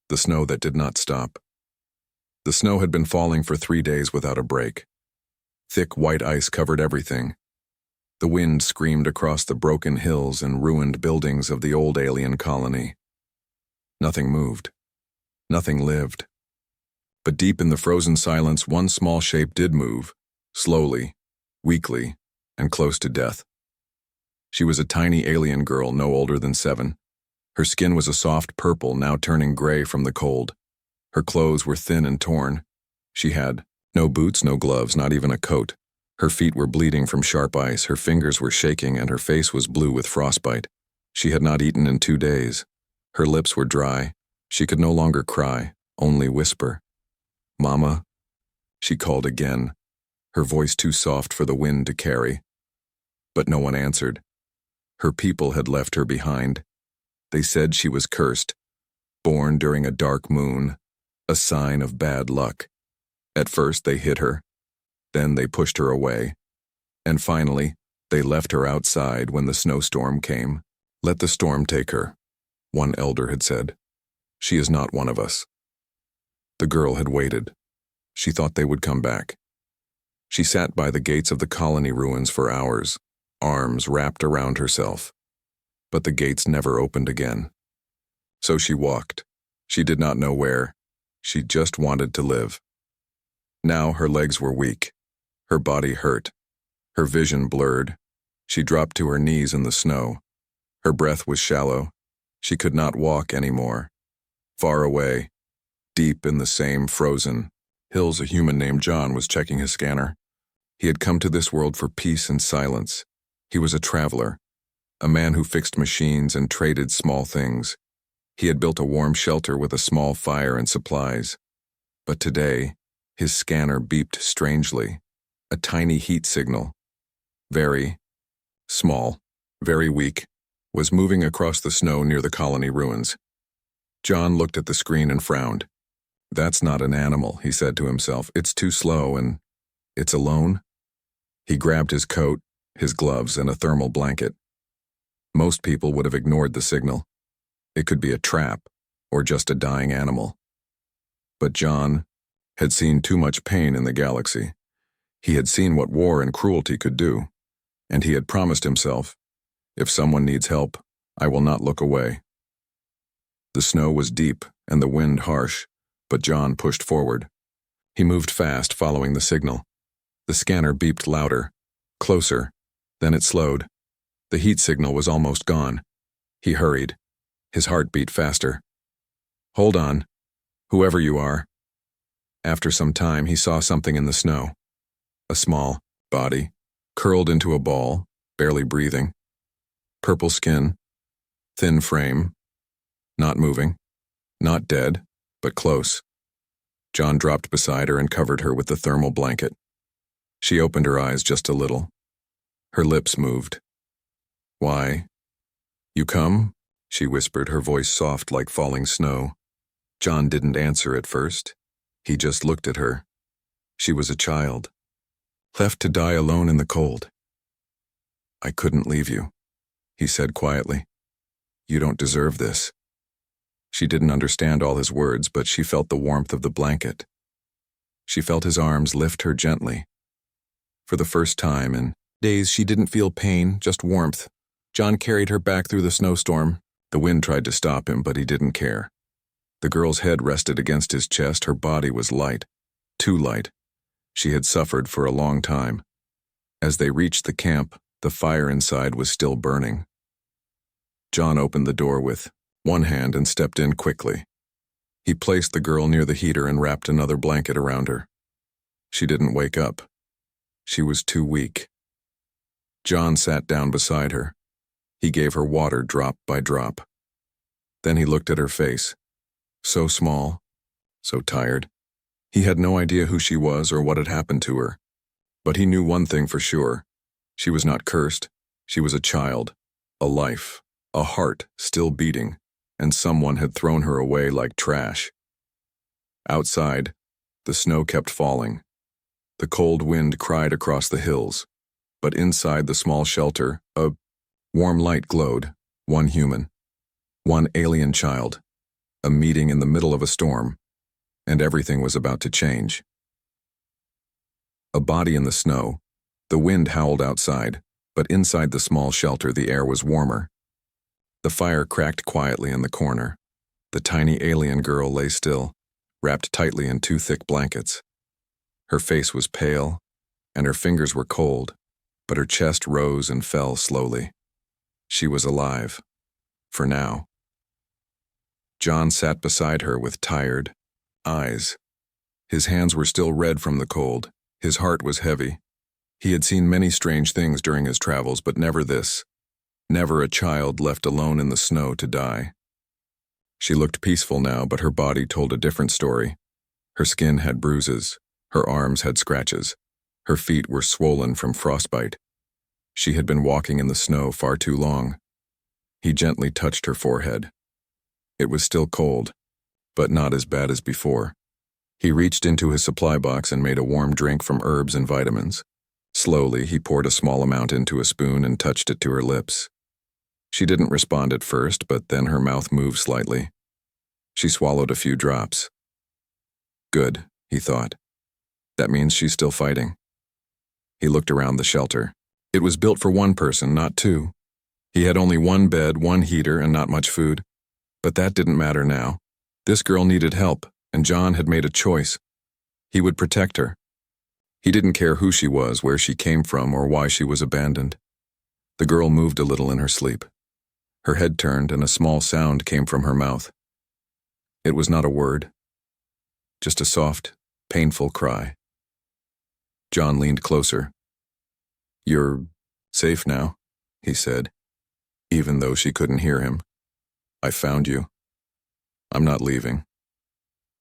the snow that did not stop. The snow had been falling for 3 days without a break. Thick white ice covered everything. The wind screamed across the broken hills and ruined buildings of the old alien colony. Nothing moved. Nothing lived. But deep in the frozen silence, one small shape did move, slowly, weakly, and close to death. She was a tiny alien girl no older than 7. Her skin was a soft purple, now turning gray from the cold. Her clothes were thin and torn. She had no boots, no gloves, not even a coat. Her feet were bleeding from sharp ice, her fingers were shaking, and her face was blue with frostbite. She had not eaten in 2 days. Her lips were dry. She could no longer cry, only whisper. "Mama," she called again, her voice too soft for the wind to carry. But no one answered. Her people had left her behind. They said she was cursed, born during a dark moon, a sign of bad luck. At first they hid her, then they pushed her away, and finally they left her outside when the snowstorm came. "Let the storm take her," one elder had said. "She is not one of us." The girl had waited. She thought they would come back. She sat by the gates of the colony ruins for hours, arms wrapped around herself. But the gates never opened again. So she walked. She did not know where. She just wanted to live. Now her legs were weak. Her body hurt. Her vision blurred. She dropped to her knees in the snow. Her breath was shallow. She could not walk anymore. Far away, deep in the same frozen hills, a human named John was checking his scanner. He had come to this world for peace and silence. He was a traveler, a man who fixed machines and traded small things. He had built a warm shelter with a small fire and supplies. But today, his scanner beeped strangely, a tiny heat signal. Very small, very weak, was moving across the snow near the colony ruins. John looked at the screen and frowned. "That's not an animal," he said to himself. "It's too slow and it's alone." He grabbed his coat, his gloves, and a thermal blanket. Most people would have ignored the signal. It could be a trap or just a dying animal. But John had seen too much pain in the galaxy. He had seen what war and cruelty could do, and he had promised himself, "If someone needs help, I will not look away." The snow was deep and the wind harsh, but John pushed forward. He moved fast, following the signal. The scanner beeped louder, closer, then it slowed. The heat signal was almost gone. He hurried. His heart beat faster. "Hold on, whoever you are." After some time, he saw something in the snow. A small body, curled into a ball, barely breathing. Purple skin, thin frame, not moving, not dead, but close. John dropped beside her and covered her with the thermal blanket. She opened her eyes just a little. Her lips moved. "Why? You come?" she whispered, her voice soft like falling snow. John didn't answer at first. He just looked at her. She was a child, left to die alone in the cold. "I couldn't leave you," he said quietly. "You don't deserve this." She didn't understand all his words, but she felt the warmth of the blanket. She felt his arms lift her gently. For the first time in days, she didn't feel pain, just warmth. John carried her back through the snowstorm. The wind tried to stop him, but he didn't care. The girl's head rested against his chest. Her body was light, too light. She had suffered for a long time. As they reached the camp, the fire inside was still burning. John opened the door with one hand and stepped in quickly. He placed the girl near the heater and wrapped another blanket around her. She didn't wake up. She was too weak. John sat down beside her. He gave her water drop by drop. Then he looked at her face. So small, so tired. He had no idea who she was or what had happened to her. But he knew one thing for sure. She was not cursed. She was a child, a life, a heart still beating, and someone had thrown her away like trash. Outside, the snow kept falling. The cold wind cried across the hills. But inside the small shelter, a warm light glowed. One human. One alien child. a meeting in the middle of a storm, and everything was about to change. A body in the snow. The wind howled outside, but inside the small shelter the air was warmer. The fire cracked quietly in the corner. The tiny alien girl lay still, wrapped tightly in 2 thick blankets. Her face was pale, and her fingers were cold, but her chest rose and fell slowly. She was alive. For now. John sat beside her with tired eyes. His hands were still red from the cold. His heart was heavy. He had seen many strange things during his travels, but never this. Never a child left alone in the snow to die. She looked peaceful now, but her body told a different story. Her skin had bruises. Her arms had scratches. Her feet were swollen from frostbite. She had been walking in the snow far too long. He gently touched her forehead. It was still cold, but not as bad as before. He reached into his supply box and made a warm drink from herbs and vitamins. Slowly, he poured a small amount into a spoon and touched it to her lips. She didn't respond at first, but then her mouth moved slightly. She swallowed a few drops. Good, he thought. That means she's still fighting. He looked around the shelter. It was built for 1 person, not 2. He had only 1 bed, 1 heater, and not much food. But that didn't matter now. This girl needed help, and John had made a choice. He would protect her. He didn't care who she was, where she came from, or why she was abandoned. The girl moved a little in her sleep. Her head turned, and a small sound came from her mouth. It was not a word, just a soft, painful cry. John leaned closer. "You're safe now," he said, even though she couldn't hear him. "I found you. I'm not leaving."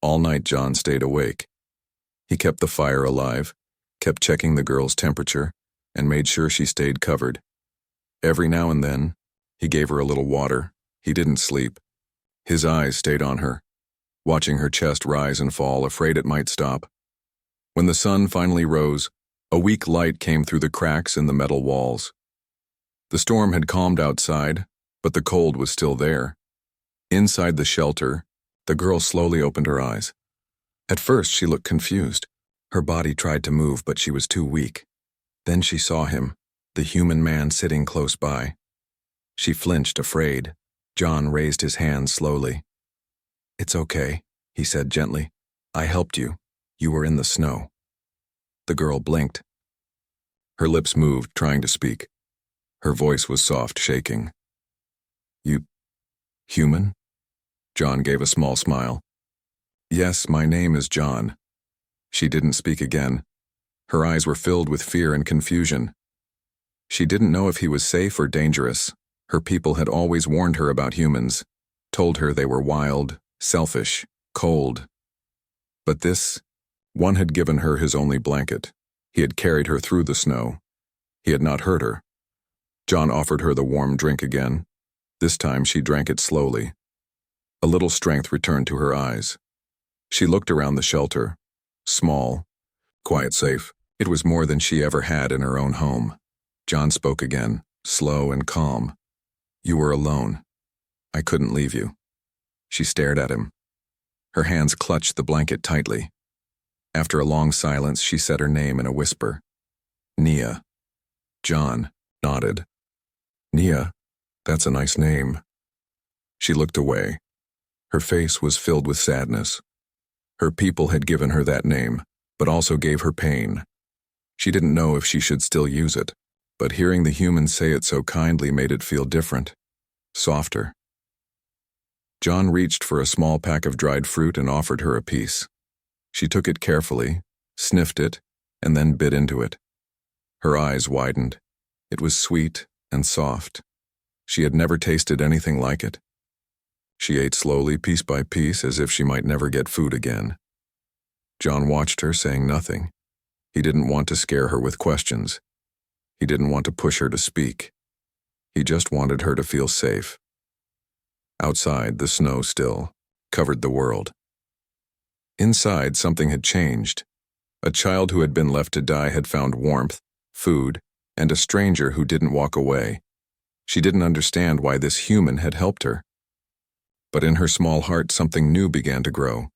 All night John stayed awake. He kept the fire alive, kept checking the girl's temperature, and made sure she stayed covered. Every now and then, he gave her a little water. He didn't sleep. His eyes stayed on her, watching her chest rise and fall, afraid it might stop. When the sun finally rose, a weak light came through the cracks in the metal walls. The storm had calmed outside, but the cold was still there. Inside the shelter, the girl slowly opened her eyes. At first, she looked confused. Her body tried to move, but she was too weak. Then she saw him, the human man sitting close by. She flinched, afraid. John raised his hand slowly. "It's okay," he said gently. "I helped you. You were in the snow." The girl blinked. Her lips moved, trying to speak. Her voice was soft, shaking. "You... human?" John gave a small smile. "Yes, my name is John." She didn't speak again. Her eyes were filled with fear and confusion. She didn't know if he was safe or dangerous. Her people had always warned her about humans, told her they were wild, selfish, cold. But this, one had given her his only blanket. He had carried her through the snow. He had not hurt her. John offered her the warm drink again. This time she drank it slowly. A little strength returned to her eyes. She looked around the shelter. Small, quite safe. It was more than she ever had in her own home. John spoke again, slow and calm. "You were alone. I couldn't leave you." She stared at him. Her hands clutched the blanket tightly. After a long silence, she said her name in a whisper. "Nia." John nodded. "Nia, that's a nice name." She looked away. Her face was filled with sadness. Her people had given her that name, but also gave her pain. She didn't know if she should still use it, but hearing the humans say it so kindly made it feel different, softer. John reached for a small pack of dried fruit and offered her a piece. She took it carefully, sniffed it, and then bit into it. Her eyes widened. It was sweet and soft. She had never tasted anything like it. She ate slowly, piece by piece, as if she might never get food again. John watched her, saying nothing. He didn't want to scare her with questions. He didn't want to push her to speak. He just wanted her to feel safe. Outside, the snow still covered the world. Inside, something had changed. A child who had been left to die had found warmth, food, and a stranger who didn't walk away. She didn't understand why this human had helped her. But in her small heart, something new began to grow.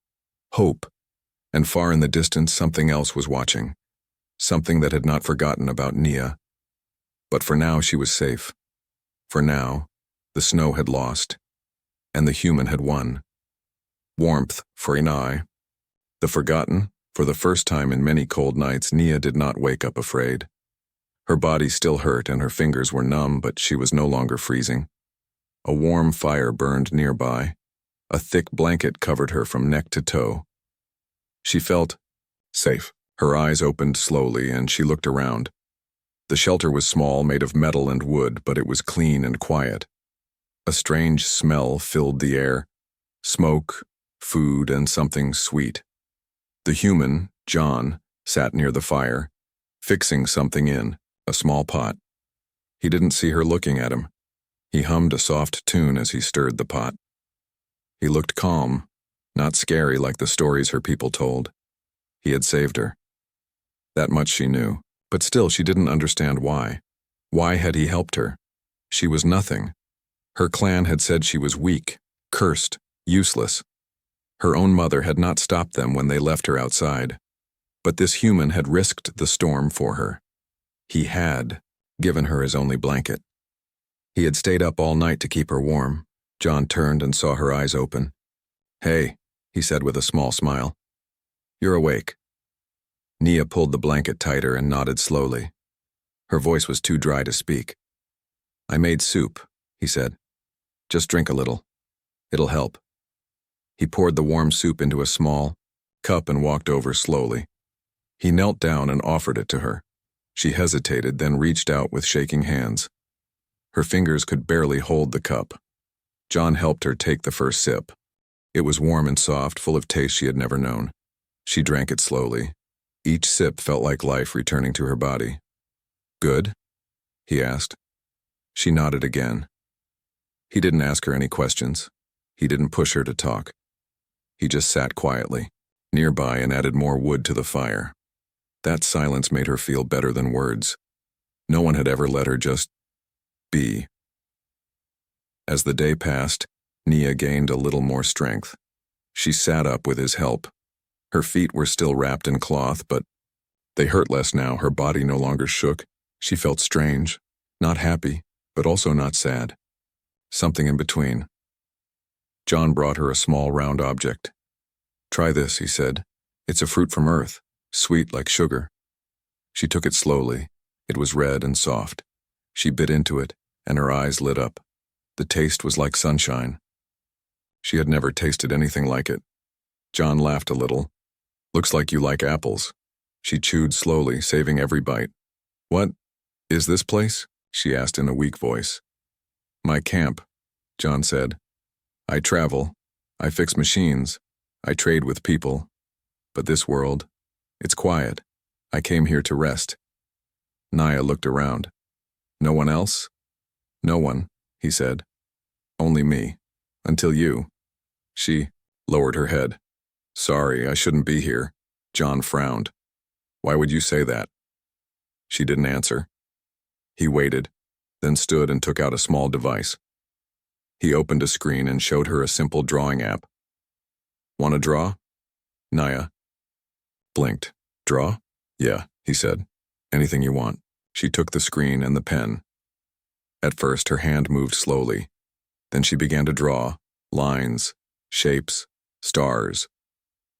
Hope. And far in the distance, something else was watching. Something that had not forgotten about Nia. But for now, she was safe. For now, the snow had lost, and the human had won. Warmth for Inai. The forgotten. For the first time in many cold nights, Nia did not wake up afraid. Her body still hurt and her fingers were numb, but she was no longer freezing. A warm fire burned nearby. A thick blanket covered her from neck to toe. She felt safe. Her eyes opened slowly and she looked around. The shelter was small, made of metal and wood, but it was clean and quiet. A strange smell filled the air. Smoke, food, and something sweet. The human, John, sat near the fire, fixing something in a small pot. He didn't see her looking at him. He hummed a soft tune as he stirred the pot. He looked calm, not scary like the stories her people told. He had saved her. That much she knew, but still she didn't understand why. Why had he helped her? She was nothing. Her clan had said she was weak, cursed, useless. Her own mother had not stopped them when they left her outside. But this human had risked the storm for her. He had given her his only blanket. He had stayed up all night to keep her warm. John turned and saw her eyes open. "Hey," he said with a small smile. "You're awake." Nia pulled the blanket tighter and nodded slowly. Her voice was too dry to speak. "I made soup," he said. "Just drink a little. It'll help." He poured the warm soup into a small cup and walked over slowly. He knelt down and offered it to her. She hesitated, then reached out with shaking hands. Her fingers could barely hold the cup. John helped her take the first sip. It was warm and soft, full of taste she had never known. She drank it slowly. Each sip felt like life returning to her body. "Good?" he asked. She nodded again. He didn't ask her any questions. He didn't push her to talk. He just sat quietly, nearby, and added more wood to the fire. That silence made her feel better than words. No one had ever let her just be. As the day passed, Nia gained a little more strength. She sat up with his help. Her feet were still wrapped in cloth, but they hurt less now. Her body no longer shook. She felt strange, not happy, but also not sad. Something in between. John brought her a small round object. "Try this," he said. "It's a fruit from Earth, sweet like sugar." She took it slowly. It was red and soft. She bit into it, and her eyes lit up. The taste was like sunshine. She had never tasted anything like it. John laughed a little. "Looks like you like apples." She chewed slowly, saving every bite. "What is this place?" she asked in a weak voice. "My camp," John said. "I travel. I fix machines. I trade with people. But this world, it's quiet. I came here to rest." Nia looked around. "No one else?" "No one," he said. "Only me. Until you." She lowered her head. "Sorry, I shouldn't be here." John frowned. "Why would you say that?" She didn't answer. He waited, then stood and took out a small device. He opened a screen and showed her a simple drawing app. "Want to draw?" Nia blinked. "Draw?" "Yeah," he said. "Anything you want." She took the screen and the pen. At first, her hand moved slowly. Then she began to draw lines, shapes, stars.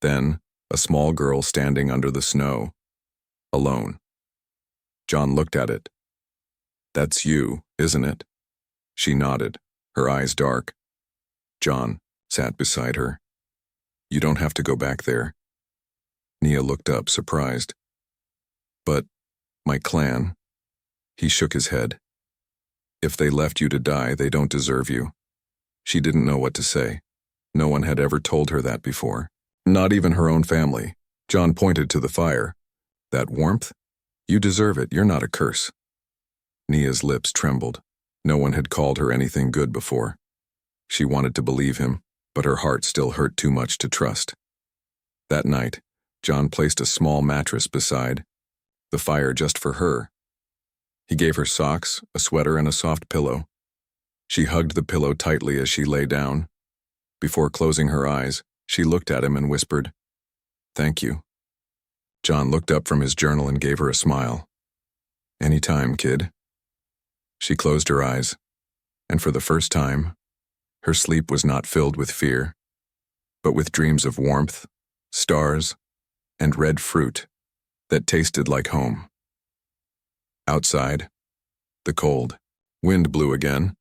Then, a small girl standing under the snow, alone. John looked at it. "That's you, isn't it?" She nodded, her eyes dark. John sat beside her. "You don't have to go back there." Nia looked up, surprised. "But my clan..." He shook his head. "If they left you to die, they don't deserve you." She didn't know what to say. No one had ever told her that before. Not even her own family. John pointed to the fire. "That warmth? You deserve it. You're not a curse." Nia's lips trembled. No one had called her anything good before. She wanted to believe him, but her heart still hurt too much to trust. That night, John placed a small mattress beside the fire just for her. He gave her socks, a sweater, and a soft pillow. She hugged the pillow tightly as she lay down. Before closing her eyes, she looked at him and whispered, "Thank you." John looked up from his journal and gave her a smile. "Anytime, kid." She closed her eyes, and for the first time, her sleep was not filled with fear, but with dreams of warmth, stars, and red fruit that tasted like home. Outside, the cold wind blew again,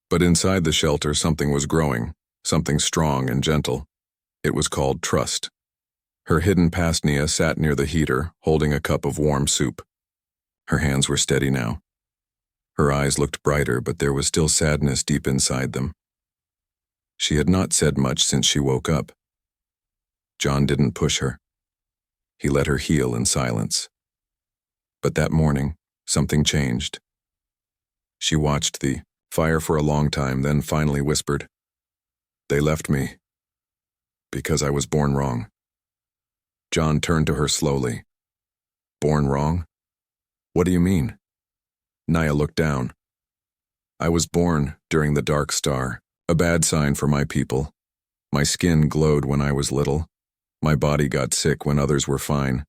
but inside the shelter something was growing, something strong and gentle. It was called trust. Her hidden past Nia sat near the heater, holding a cup of warm soup. Her hands were steady now. Her eyes looked brighter, but there was still sadness deep inside them. She had not said much since she woke up. John didn't push her. He let her heal in silence. But that morning, something changed. She watched the fire for a long time, then finally whispered, "They left me because I was born wrong." John turned to her slowly. "Born wrong? What do you mean?" Nia looked down. "I was born during the dark star, a bad sign for my people. My skin glowed when I was little. My body got sick when others were fine.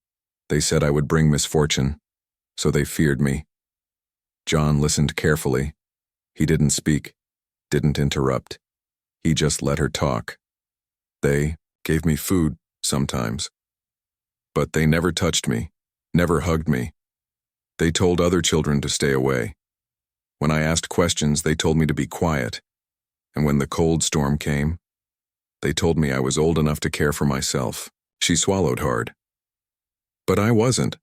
They said I would bring misfortune, so they feared me." John listened carefully. He didn't speak, didn't interrupt. He just let her talk. "They gave me food sometimes, but they never touched me, never hugged me. They told other children to stay away. When I asked questions, they told me to be quiet. And when the cold storm came, they told me I was old enough to care for myself." She swallowed hard. "But I wasn't.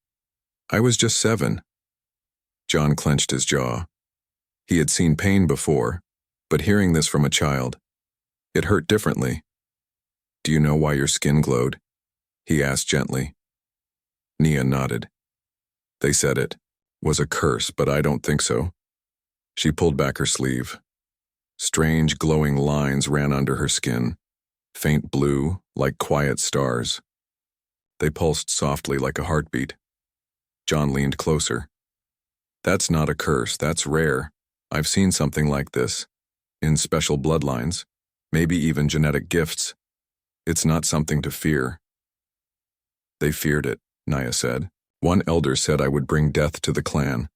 I was just 7. John clenched his jaw. He had seen pain before, but hearing this from a child, it hurt differently. "Do you know why your skin glowed?" he asked gently. Nia nodded. "They said it was a curse, but I don't think so." She pulled back her sleeve. Strange glowing lines ran under her skin, faint blue, like quiet stars. They pulsed softly like a heartbeat. John leaned closer. "That's not a curse, that's rare. I've seen something like this, in special bloodlines, maybe even genetic gifts. It's not something to fear." "They feared it," Nia said. "One elder said I would bring death to the clan,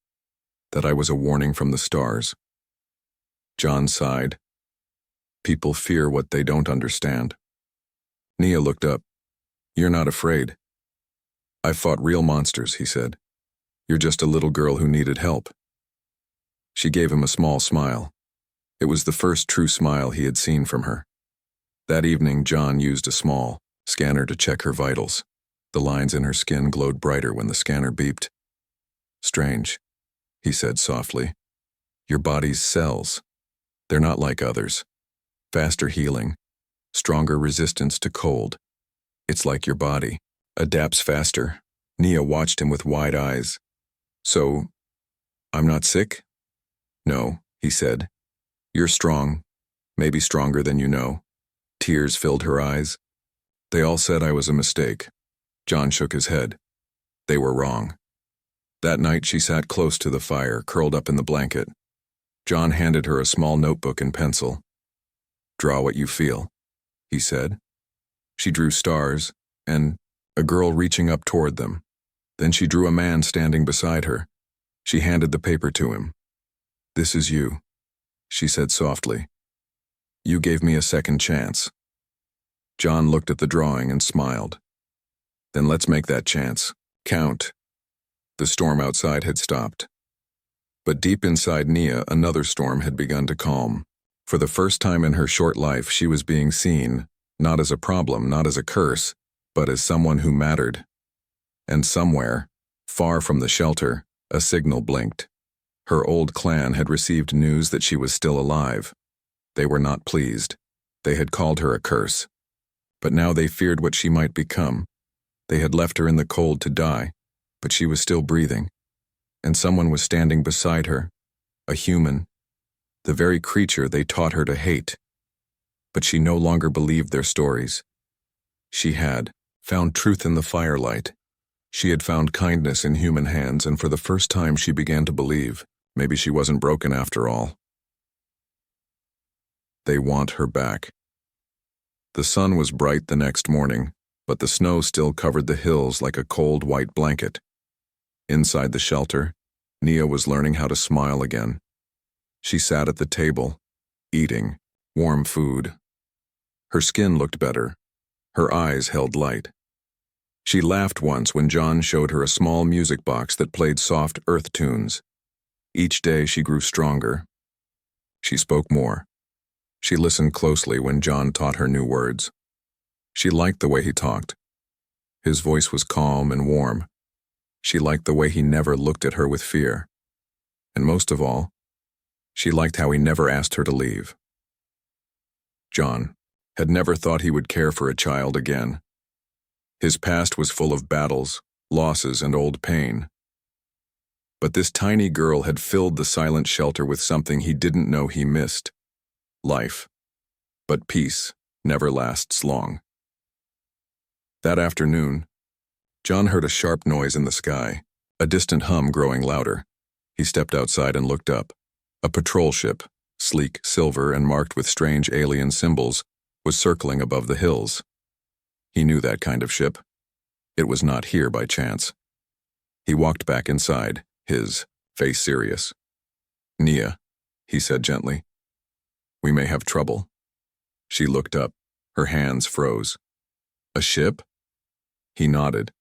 that I was a warning from the stars." John sighed. "People fear what they don't understand." Nia looked up. "You're not afraid." "I fought real monsters," he said. "You're just a little girl who needed help." She gave him a small smile. It was the first true smile he had seen from her. That evening, John used a small scanner to check her vitals. The lines in her skin glowed brighter when the scanner beeped. "Strange," he said softly. "Your body's cells. They're not like others. Faster healing, stronger resistance to cold. It's like your body adapts faster." Nia watched him with wide eyes. "So, I'm not sick?" "No," he said. "You're strong, maybe stronger than you know." Tears filled her eyes. "They all said I was a mistake." John shook his head. "They were wrong." That night she sat close to the fire, curled up in the blanket. John handed her a small notebook and pencil. "Draw what you feel," he said. She drew stars, and a girl reaching up toward them. Then she drew a man standing beside her. She handed the paper to him. "This is you," she said softly. "You gave me a second chance." John looked at the drawing and smiled. "Then let's make that chance count." The storm outside had stopped. But deep inside Nia, another storm had begun to calm. For the first time in her short life, she was being seen, not as a problem, not as a curse, but as someone who mattered. And somewhere, far from the shelter, a signal blinked. Her old clan had received news that she was still alive. They were not pleased. They had called her a curse. But now they feared what she might become. They had left her in the cold to die, but she was still breathing. And someone was standing beside her, a human, the very creature they taught her to hate. But she no longer believed their stories. She had found truth in the firelight. She had found kindness in human hands, and for the first time she began to believe maybe she wasn't broken after all. They want her back. The sun was bright the next morning, but the snow still covered the hills like a cold white blanket. Inside the shelter, Nia was learning how to smile again. She sat at the table, eating warm food. Her skin looked better. Her eyes held light. She laughed once when John showed her a small music box that played soft earth tunes. Each day she grew stronger. She spoke more. She listened closely when John taught her new words. She liked the way he talked. His voice was calm and warm. She liked the way he never looked at her with fear. And most of all, she liked how he never asked her to leave. John had never thought he would care for a child again. His past was full of battles, losses, and old pain. But this tiny girl had filled the silent shelter with something he didn't know he missed: life. But peace never lasts long. That afternoon, John heard a sharp noise in the sky, a distant hum growing louder. He stepped outside and looked up. A patrol ship, sleek, silver, and marked with strange alien symbols, was circling above the hills. He knew that kind of ship. It was not here by chance. He walked back inside, his face serious. "Nia," he said gently, "we may have trouble." She looked up. Her hands froze. "A ship?" He nodded.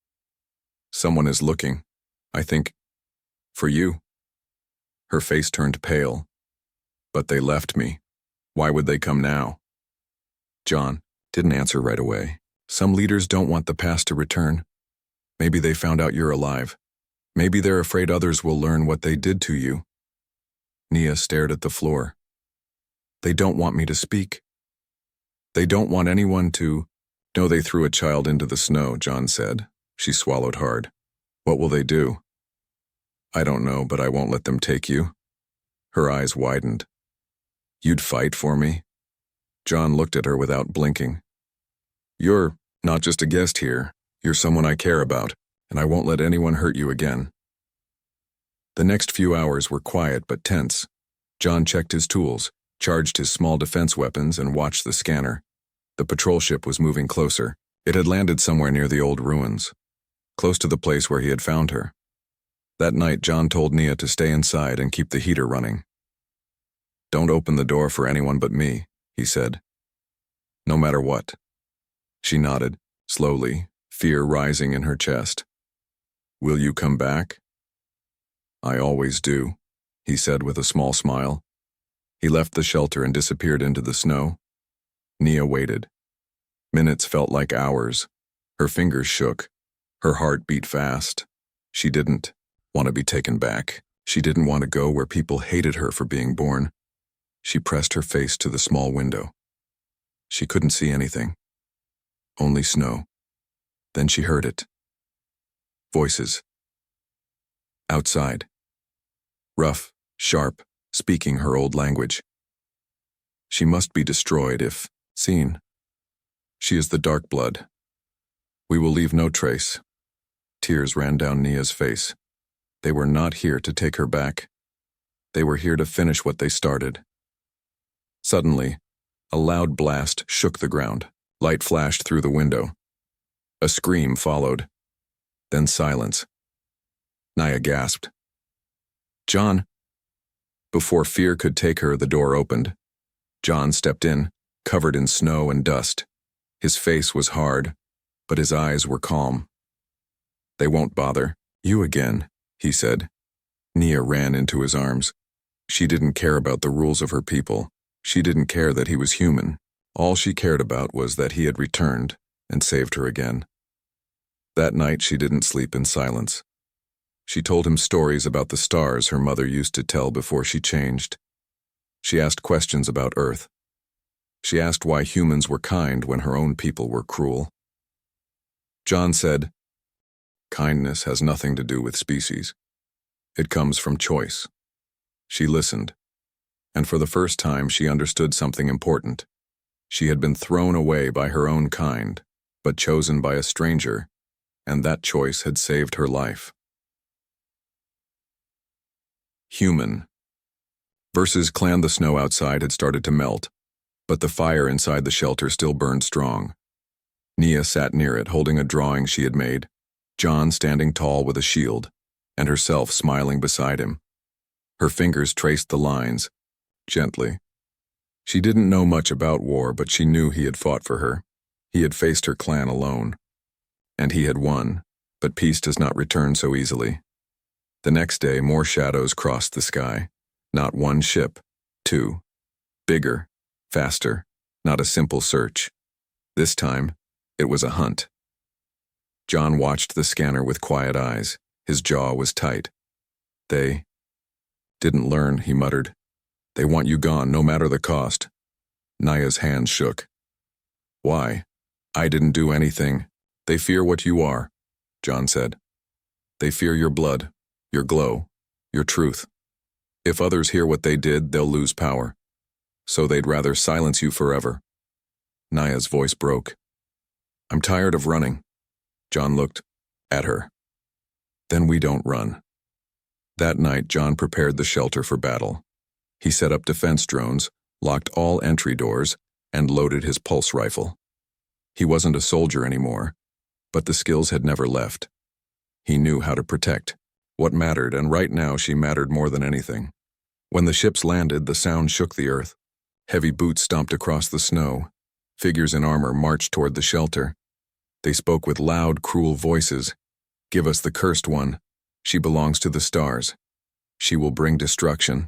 "Someone is looking, I think, for you." Her face turned pale. "But they left me. Why would they come now?" John didn't answer right away. "Some leaders don't want the past to return. Maybe they found out you're alive. Maybe they're afraid others will learn what they did to you." Nia stared at the floor. "They don't want me to speak. They don't want anyone to—" "No, they threw a child into the snow," John said. She swallowed hard. "What will they do?" "I don't know, but I won't let them take you." Her eyes widened. "You'd fight for me?" John looked at her without blinking. "You're not just a guest here. You're someone I care about, and I won't let anyone hurt you again." The next few hours were quiet but tense. John checked his tools, charged his small defense weapons, and watched the scanner. The patrol ship was moving closer. It had landed somewhere near the old ruins, close to the place where he had found her. That night, John told Nia to stay inside and keep the heater running. "Don't open the door for anyone but me," he said. "No matter what." She nodded, slowly, fear rising in her chest. "Will you come back?" "I always do," he said with a small smile. He left the shelter and disappeared into the snow. Nia waited. Minutes felt like hours. Her fingers shook. Her heart beat fast. She didn't want to be taken back. She didn't want to go where people hated her for being born. She pressed her face to the small window. She couldn't see anything. Only snow. Then she heard it. Voices. Outside. Rough, sharp, speaking her old language. She must be destroyed if seen. She is the dark blood. We will leave no trace. Tears ran down Nia's face. They were not here to take her back. They were here to finish what they started. Suddenly, a loud blast shook the ground. Light flashed through the window. A scream followed. Then silence. Nia gasped. "John!" Before fear could take her, the door opened. John stepped in, covered in snow and dust. His face was hard, but his eyes were calm. "They won't bother you again," he said. Nia ran into his arms. She didn't care about the rules of her people. She didn't care that he was human. All she cared about was that he had returned and saved her again. That night she didn't sleep in silence. She told him stories about the stars her mother used to tell before she changed. She asked questions about Earth. She asked why humans were kind when her own people were cruel. John said, "Kindness has nothing to do with species. It comes from choice." She listened, and for the first time she understood something important. She had been thrown away by her own kind, but chosen by a stranger, and that choice had saved her life. Human. Versus Clan. The snow outside had started to melt. but the fire inside the shelter still burned strong. Nia sat near it, holding a drawing she had made, John standing tall with a shield, and herself smiling beside him. Her fingers traced the lines, gently. She didn't know much about war, but she knew he had fought for her. He had faced her clan alone. And he had won, but peace does not return so easily. The next day, more shadows crossed the sky. Not one ship, two. Bigger, faster, not a simple search. This time, it was a hunt. John watched the scanner with quiet eyes. His jaw was tight. They didn't learn, he muttered. They want you gone, no matter the cost. Naya's hands shook. Why? I didn't do anything. They fear what you are, John said. They fear your blood, your glow, your truth. If others hear what they did, they'll lose power. So they'd rather silence you forever. Naya's voice broke. I'm tired of running. John looked at her. Then we don't run. That night, John prepared the shelter for battle. He set up defense drones, locked all entry doors, and loaded his pulse rifle. He wasn't a soldier anymore, but the skills had never left. He knew how to protect what mattered, and right now she mattered more than anything. When the ships landed, the sound shook the earth. Heavy boots stomped across the snow. Figures in armor marched toward the shelter. They spoke with loud, cruel voices. Give us the cursed one. She belongs to the stars. She will bring destruction.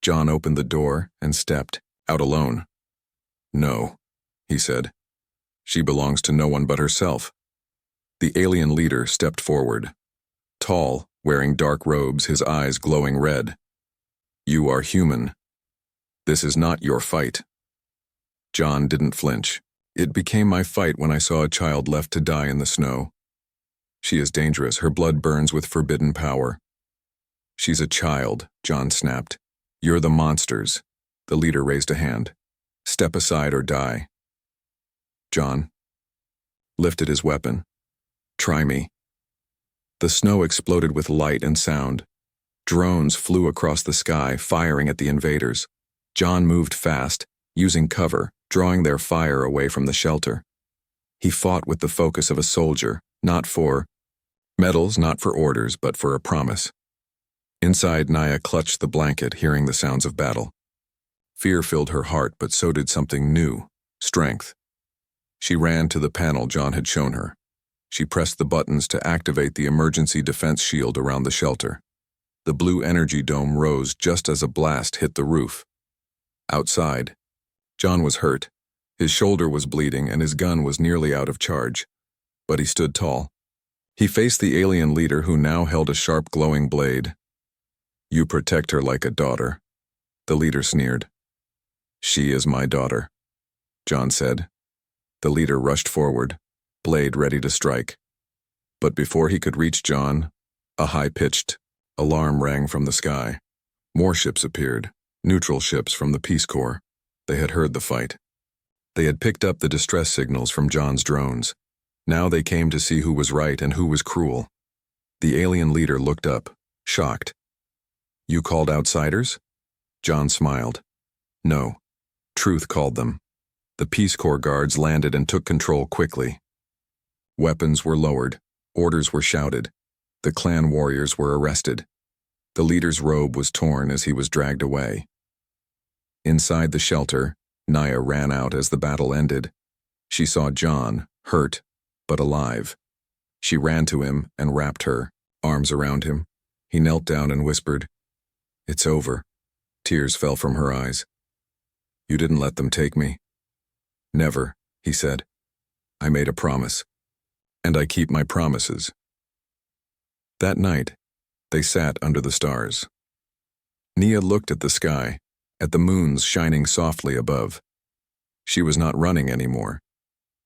John opened the door and stepped out alone. No, he said. She belongs to no one but herself. The alien leader stepped forward. Tall, wearing dark robes, his eyes glowing red. You are human. This is not your fight. John didn't flinch. It became my fight when I saw a child left to die in the snow. She is dangerous. Her blood burns with forbidden power. She's a child, John snapped. You're the monsters. The leader raised a hand. Step aside or die. John lifted his weapon. Try me. The snow exploded with light and sound. Drones flew across the sky, firing at the invaders. John moved fast, using cover, drawing their fire away from the shelter. He fought with the focus of a soldier, not for medals, not for orders, but for a promise. Inside, Naya clutched the blanket, hearing the sounds of battle. Fear filled her heart, but so did something new, strength. She ran to the panel John had shown her. She pressed the buttons to activate the emergency defense shield around the shelter. The blue energy dome rose just as a blast hit the roof. Outside, John was hurt. His shoulder was bleeding and his gun was nearly out of charge. But he stood tall. He faced the alien leader who now held a sharp glowing blade. You protect her like a daughter, the leader sneered. She is my daughter, John said. The leader rushed forward, blade ready to strike. But before he could reach John, a high-pitched alarm rang from the sky. More ships appeared, neutral ships from the Peace Corps. They had heard the fight. They had picked up the distress signals from John's drones. Now they came to see who was right and who was cruel. The alien leader looked up, shocked. You called outsiders? John smiled. No. Truth called them. The Peace Corps guards landed and took control quickly. Weapons were lowered. Orders were shouted. The clan warriors were arrested. The leader's robe was torn as he was dragged away. Inside the shelter, Naya ran out as the battle ended. She saw John, hurt, but alive. She ran to him and wrapped her arms around him. He knelt down and whispered, It's over. Tears fell from her eyes. You didn't let them take me. Never, he said. I made a promise. And I keep my promises. That night, they sat under the stars. Nia looked at the sky, at the moons shining softly above. She was not running anymore.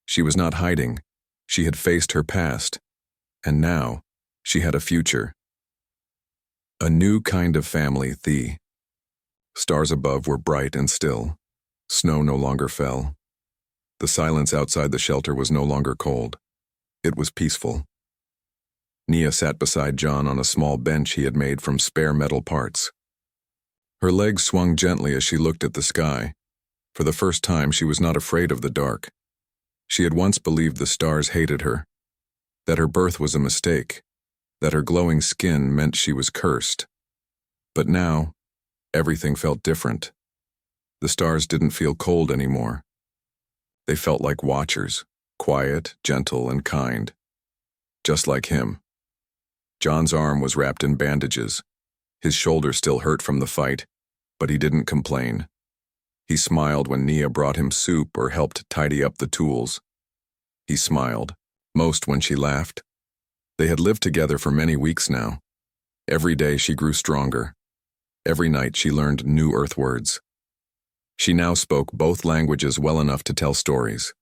She was not hiding. She had faced her past. And now, she had a future. A new kind of family, the stars above were bright and still. Snow no longer fell. The silence outside the shelter was no longer cold. It was peaceful. Nia sat beside John on a small bench he had made from spare metal parts. Her legs swung gently as she looked at the sky. For the first time, she was not afraid of the dark. She had once believed the stars hated her, that her birth was a mistake, that her glowing skin meant she was cursed. But now, everything felt different. The stars didn't feel cold anymore. They felt like watchers, quiet, gentle, and kind. Just like him. John's arm was wrapped in bandages. His shoulder still hurt from the fight, but he didn't complain. He smiled when Nia brought him soup or helped tidy up the tools. He smiled, most when she laughed. They had lived together for many weeks now. Every day she grew stronger. Every night she learned new Earth words. She now spoke both languages well enough to tell stories.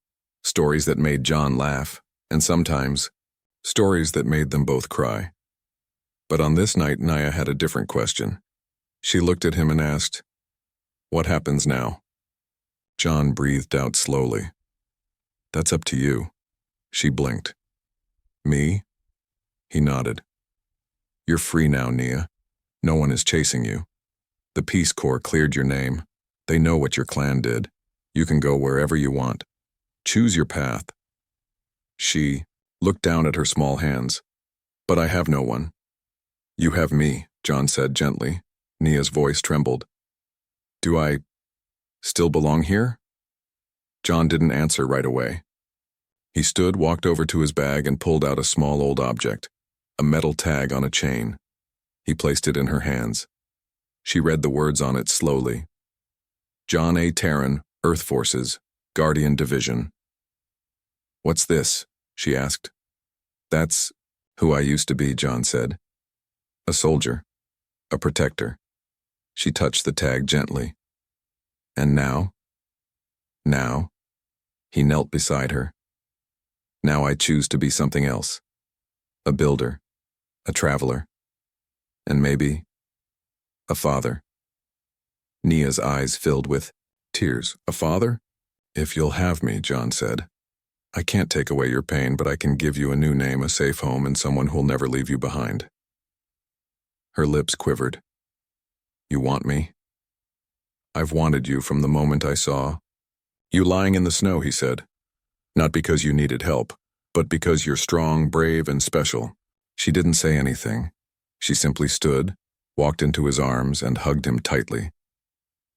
Stories that made John laugh, and sometimes, stories that made them both cry. But on this night, Nia had a different question. She looked at him and asked, "What happens now?" John breathed out slowly. "That's up to you." She blinked. "Me?" He nodded. "You're free now, Nia. No one is chasing you. The Peace Corps cleared your name. They know what your clan did. You can go wherever you want. Choose your path." She looked down at her small hands. "But I have no one." "You have me," John said gently. Nia's voice trembled. "Do I still belong here?" John didn't answer right away. He stood, walked over to his bag, and pulled out a small old object, a metal tag on a chain. He placed it in her hands. She read the words on it slowly. "John A. Tarrant, Earth Forces, Guardian Division." "What's this?" she asked. "That's who I used to be," John said. "A soldier, a protector." She touched the tag gently. "And now?" "Now?" He knelt beside her. "Now I choose to be something else. A builder, a traveler, and maybe a father." Nia's eyes filled with tears. "A father?" "If you'll have me," John said. "I can't take away your pain, but I can give you a new name, a safe home, and someone who'll never leave you behind." Her lips quivered. "You want me?" "I've wanted you from the moment I saw you lying in the snow," he said. "Not because you needed help, but because you're strong, brave, and special." She didn't say anything. She simply stood, walked into his arms, and hugged him tightly.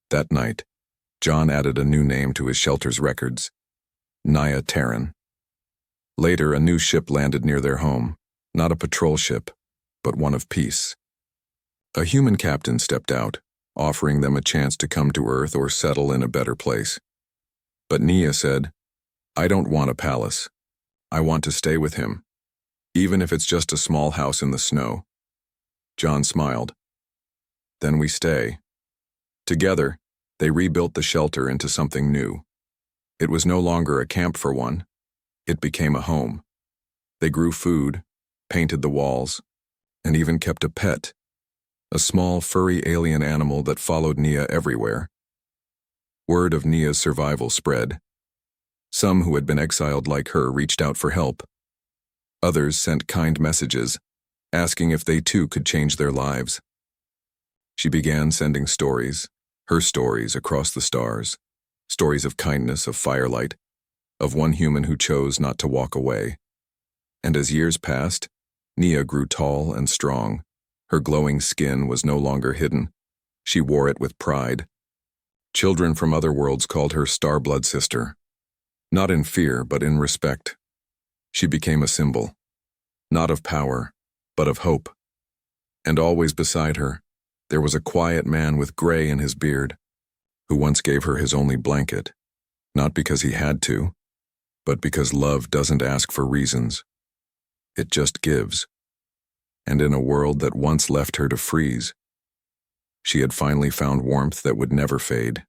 That night, John added a new name to his shelter's records, Nia Tarrant. Later, a new ship landed near their home, not a patrol ship, but one of peace. A human captain stepped out, offering them a chance to come to Earth or settle in a better place. But Nia said, "I don't want a palace. I want to stay with him, even if it's just a small house in the snow." John smiled. "Then we stay." Together, they rebuilt the shelter into something new. It was no longer a camp for one. It became a home. They grew food, painted the walls, and even kept a pet, a small furry alien animal that followed Nia everywhere. Word of Nia's survival spread. Some who had been exiled like her reached out for help. Others sent kind messages, asking if they too could change their lives. She began sending stories, her stories across the stars, stories of kindness, of firelight, of one human who chose not to walk away. And as years passed, Nia grew tall and strong. Her glowing skin was no longer hidden. She wore it with pride. Children from other worlds called her Starblood Sister. Not in fear, but in respect. She became a symbol, not of power, but of hope. And always beside her, there was a quiet man with gray in his beard, who once gave her his only blanket, not because he had to, but because love doesn't ask for reasons. It just gives. And in a world that once left her to freeze, she had finally found warmth that would never fade.